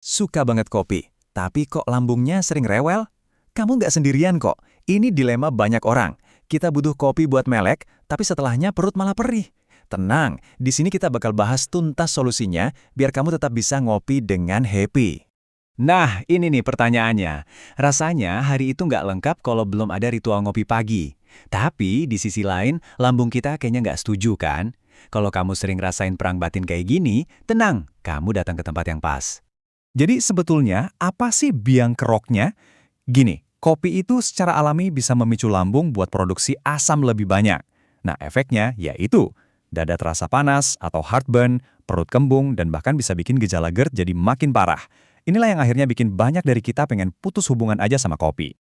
Suka banget kopi, tapi kok lambungnya sering rewel? Kamu nggak sendirian kok, ini dilema banyak orang. Kita butuh kopi buat melek, tapi setelahnya perut malah perih. Tenang, di sini kita bakal bahas tuntas solusinya, biar kamu tetap bisa ngopi dengan happy. Nah, ini nih pertanyaannya. Rasanya hari itu nggak lengkap kalau belum ada ritual ngopi pagi. Tapi di sisi lain, lambung kita kayaknya nggak setuju kan? Kalau kamu sering rasain perang batin kayak gini, tenang, kamu datang ke tempat yang pas. Jadi sebetulnya apa sih biang keroknya? Gini, kopi itu secara alami bisa memicu lambung buat produksi asam lebih banyak. Nah, efeknya yaitu dada terasa panas atau heartburn, perut kembung, dan bahkan bisa bikin gejala GERD jadi makin parah. Inilah yang akhirnya bikin banyak dari kita pengen putus hubungan aja sama kopi.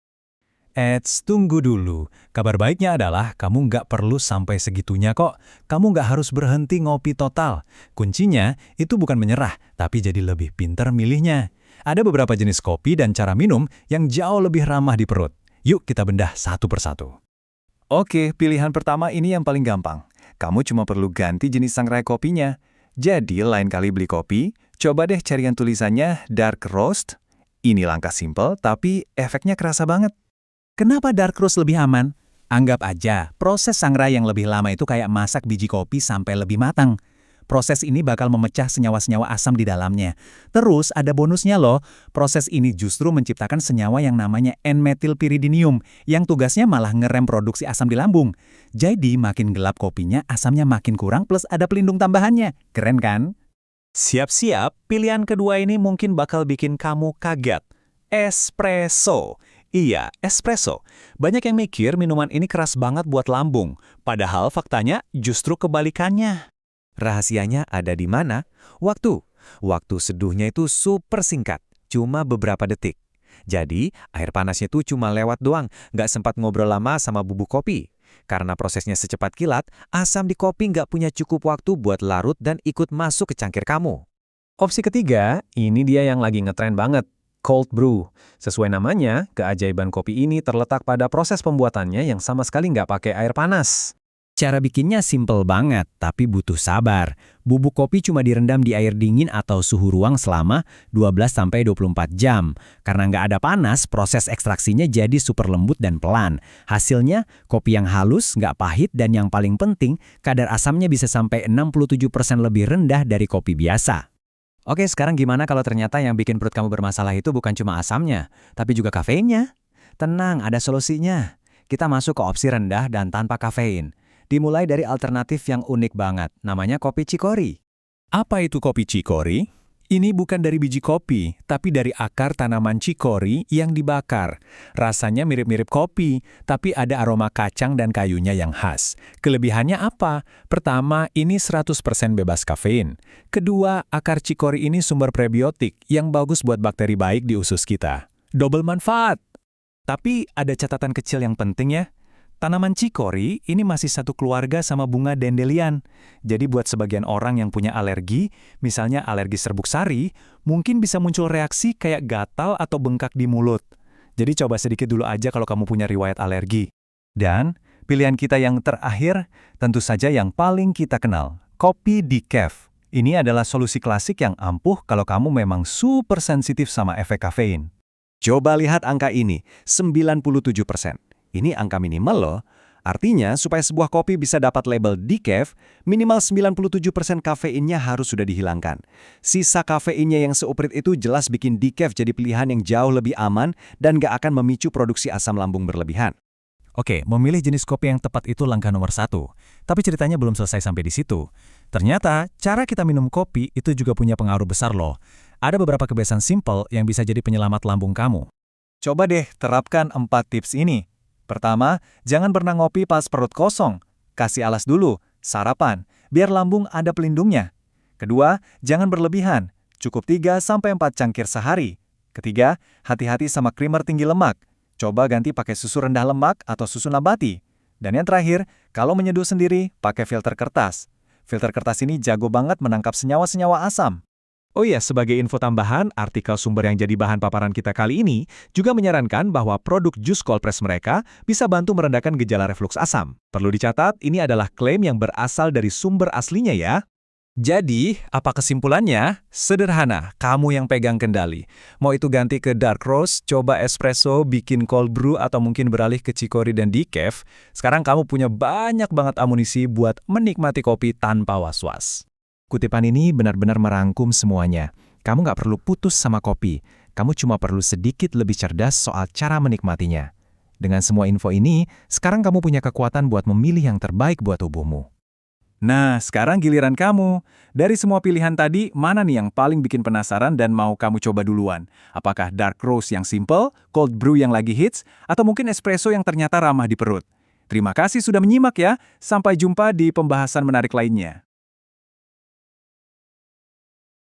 Tunggu dulu. Kabar baiknya adalah kamu nggak perlu sampai segitunya kok. Kamu nggak harus berhenti ngopi total. Kuncinya itu bukan menyerah, tapi jadi lebih pinter milihnya. Ada beberapa jenis kopi dan cara minum yang jauh lebih ramah di perut. Yuk kita bedah satu persatu. Oke, pilihan pertama ini yang paling gampang. Kamu cuma perlu ganti jenis sangrai kopinya. Jadi lain kali beli kopi, coba deh cari yang tulisannya dark roast. Ini langkah simple, tapi efeknya kerasa banget. Kenapa dark roast lebih aman? Anggap aja, proses sangrai yang lebih lama itu kayak masak biji kopi sampai lebih matang. Proses ini bakal memecah senyawa-senyawa asam di dalamnya. Terus ada bonusnya loh, proses ini justru menciptakan senyawa yang namanya N-methylpyridinium, yang tugasnya malah ngerem produksi asam di lambung. Jadi makin gelap kopinya, asamnya makin kurang plus ada pelindung tambahannya. Keren kan? Siap-siap, pilihan kedua ini mungkin bakal bikin kamu kaget. Espresso. Iya, espresso. Banyak yang mikir minuman ini keras banget buat lambung, padahal faktanya justru kebalikannya. Rahasianya ada di mana? Waktu. Waktu seduhnya itu super singkat, cuma beberapa detik. Jadi, air panasnya tuh cuma lewat doang, nggak sempat ngobrol lama sama bubuk kopi. Karena prosesnya secepat kilat, asam di kopi nggak punya cukup waktu buat larut dan ikut masuk ke cangkir kamu. Opsi ketiga, ini dia yang lagi ngetren banget. Cold brew. Sesuai namanya, keajaiban kopi ini terletak pada proses pembuatannya yang sama sekali nggak pakai air panas. Cara bikinnya simple banget, tapi butuh sabar. Bubuk kopi cuma direndam di air dingin atau suhu ruang selama 12-24 jam. Karena nggak ada panas, proses ekstraksinya jadi super lembut dan pelan. Hasilnya, kopi yang halus, nggak pahit, dan yang paling penting, kadar asamnya bisa sampai 67% lebih rendah dari kopi biasa. Oke, sekarang gimana kalau ternyata yang bikin perut kamu bermasalah itu bukan cuma asamnya, tapi juga kafeinnya? Tenang, ada solusinya. Kita masuk ke opsi rendah dan tanpa kafein. Dimulai dari alternatif yang unik banget, namanya kopi Chicory. Apa itu kopi Chicory? Ini bukan dari biji kopi, tapi dari akar tanaman chicory yang dibakar. Rasanya mirip-mirip kopi, tapi ada aroma kacang dan kayunya yang khas. Kelebihannya apa? Pertama, ini 100% bebas kafein. Kedua, akar chicory ini sumber prebiotik yang bagus buat bakteri baik di usus kita. Double manfaat! Tapi ada catatan kecil yang penting ya. Tanaman chicory ini masih satu keluarga sama bunga dandelion. Jadi buat sebagian orang yang punya alergi, misalnya alergi serbuk sari, mungkin bisa muncul reaksi kayak gatal atau bengkak di mulut. Jadi coba sedikit dulu aja kalau kamu punya riwayat alergi. Dan pilihan kita yang terakhir, tentu saja yang paling kita kenal, kopi decaf. Ini adalah solusi klasik yang ampuh kalau kamu memang super sensitif sama efek kafein. Coba lihat angka ini, 97%. Ini angka minimal loh. Artinya, supaya sebuah kopi bisa dapat label decaf, minimal 97% kafeinnya harus sudah dihilangkan. Sisa kafeinnya yang seuprit itu jelas bikin decaf jadi pilihan yang jauh lebih aman dan gak akan memicu produksi asam lambung berlebihan. Oke, memilih jenis kopi yang tepat itu langkah nomor 1. Tapi ceritanya belum selesai sampai di situ. Ternyata, cara kita minum kopi itu juga punya pengaruh besar loh. Ada beberapa kebiasaan simple yang bisa jadi penyelamat lambung kamu. Coba deh terapkan 4 tips ini. Pertama, jangan pernah ngopi pas perut kosong. Kasih alas dulu, sarapan, biar lambung ada pelindungnya. Kedua, jangan berlebihan. Cukup 3-4 cangkir sehari. Ketiga, hati-hati sama krimer tinggi lemak. Coba ganti pakai susu rendah lemak atau susu nabati. Dan yang terakhir, kalau menyeduh sendiri, pakai filter kertas. Filter kertas ini jago banget menangkap senyawa-senyawa asam. Oh iya, sebagai info tambahan, artikel sumber yang jadi bahan paparan kita kali ini juga menyarankan bahwa produk jus cold press mereka bisa bantu merendahkan gejala refluks asam. Perlu dicatat, ini adalah klaim yang berasal dari sumber aslinya ya. Jadi, apa kesimpulannya? Sederhana, kamu yang pegang kendali. Mau itu ganti ke dark roast, coba espresso, bikin cold brew, atau mungkin beralih ke chicory dan decaf, sekarang kamu punya banyak banget amunisi buat menikmati kopi tanpa was-was. Kutipan ini benar-benar merangkum semuanya. Kamu nggak perlu putus sama kopi. Kamu cuma perlu sedikit lebih cerdas soal cara menikmatinya. Dengan semua info ini, sekarang kamu punya kekuatan buat memilih yang terbaik buat tubuhmu. Nah, sekarang giliran kamu. Dari semua pilihan tadi, mana nih yang paling bikin penasaran dan mau kamu coba duluan? Apakah dark roast yang simple, cold brew yang lagi hits, atau mungkin espresso yang ternyata ramah di perut? Terima kasih sudah menyimak ya. Sampai jumpa di pembahasan menarik lainnya.